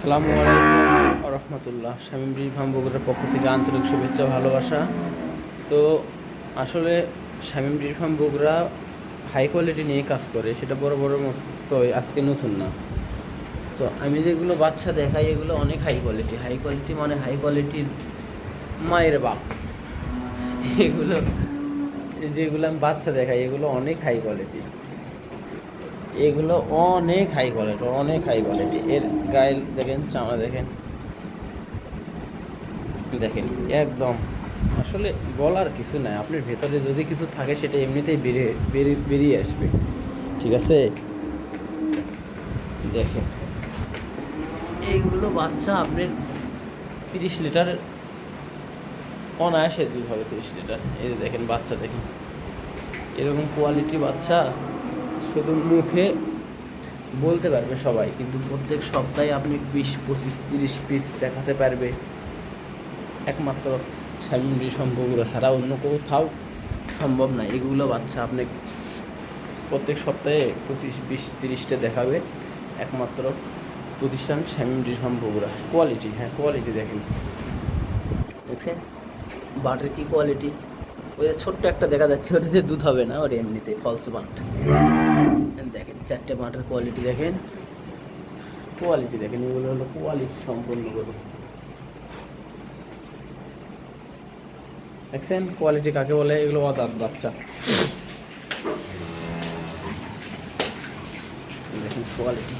আসসালামু আলাইকুম রহমতুল্লাহ। Shamim dairy farm বগুড়ার পক্ষ থেকে আন্তরিক শুভেচ্ছা ভালোবাসা। তো আসলে Shamim dairy farm Bogura high quality নিয়ে কাজ করে, সেটা বড় বড় মতো আজকে নতুন না। তো আমি যেগুলো বাচ্চা দেখাই এগুলো অনেক হাই কোয়ালিটি। হাই কোয়ালিটি মানে হাই কোয়ালিটির মায়ের বাপ। এগুলো যেগুলো আমি বাচ্চা দেখাই এগুলো অনেক হাই কোয়ালিটি, এগুলো অনেক হাই কোয়ালিটি, অনেক হাই কোয়ালিটি। এর গায়ে দেখেন, চামড়া দেখেন, দেখেন একদম আসলে বলার কিছু নাই। আপনার ভেতরে যদি কিছু থাকে সেটা এমনিতেই বেরিয়ে আসবে, ঠিক আছে? দেখেন এইগুলো বাচ্চা আপনার 30 লিটার অনায়াসে দুধ হবে, 30 লিটার। এই যে দেখেন বাচ্চা, দেখেন এরকম কোয়ালিটি বাচ্চা শুধু মুখে বলতে পারবে সবাই, কিন্তু প্রত্যেক সপ্তাহে আপনি 20, 25, 30 পিস দেখাতে পারবে একমাত্র শামীম ডেইরি ফার্ম বগুড়া ছাড়া অন্য কোথাও সম্ভব না। এগুলো বাচ্চা আপনি প্রত্যেক সপ্তাহে 25, 20, 30টা দেখাবে একমাত্র প্রতিষ্ঠান Shamim dairy farm Bogura. Quality, হ্যাঁ কোয়ালিটি দেখেন, দেখছেন বাটের কি কোয়ালিটি। ওই যে ছোট্ট একটা দেখা যাচ্ছে, ওটাতে দুধ হবে না, ওর এমনিতে ফলস বাট। দেখেন 4টে বাটের কোয়ালিটি দেখেন, কোয়ালিটি দেখেন, এগুলো হলো কোয়ালিটি সম্পন্ন গরু। দেখছেন কোয়ালিটি কাকে বলে? এগুলো অদাঁত বাচ্চা। দেখেন কোয়ালিটি।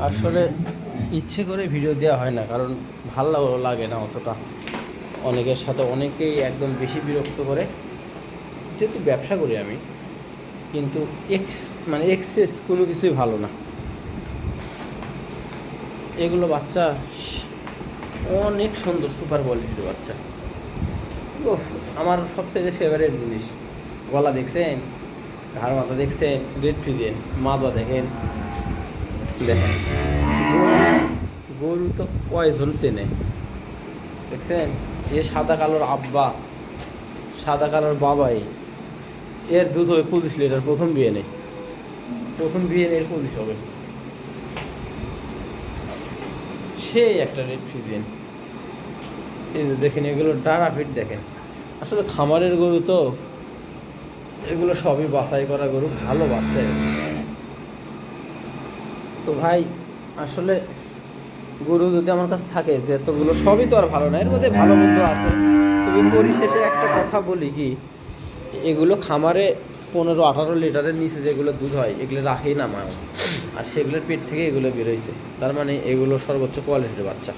আসলে ইচ্ছে করে ভিডিও দেওয়া হয় না, কারণ ভালো লাগে না অতটা। অনেকের সাথে অনেকেই একদম বেশি বিরক্ত করে, যেহেতু ব্যবসা করি আমি, কিন্তু এক্সেস কোনো কিছুই ভালো না। এগুলো বাচ্চা অনেক সুন্দর, সুপার কোয়ালিটির বাচ্চা। আমার সবচেয়ে ফেভারিট জিনিস, গলা দেখছেন, ঘাড় মাথা দেখছেন, রেড ফ্রিজেন মাজা দেখেন। দেখেন গরু তো কয়জন চেনে, দেখছেন? এ সাদা কালোর আব্বা, সাদা কালোর বাবাই, এর দুধ হবে 25 লিটার। প্রথম বিয়ে নেই এর 25 হবে। সেই একটা রেড ফ্রিজেন। এই যে দেখেন এগুলো ডানা ফিট দেখেন। আসলে খামারের গরু তো এগুলো সবই বাছাই করা গরু, ভালো বাচ্চা। তো ভাই আসলে গরু যদি আমার কাছে থাকে, যে এতগুলো সবই তো আর ভালো না, এর মধ্যে ভালো মন্দ আছে। তবে পরিশেষে একটা কথা বলি কি, এগুলো খামারে 15-18 লিটারের নিচে যেগুলো দুধ হয় এগুলো রাখেই না মা, আর সেগুলোর পেট থেকে এগুলো বেরোইছে, তার মানে এগুলো সর্বোচ্চ কোয়ালিটির বাচ্চা।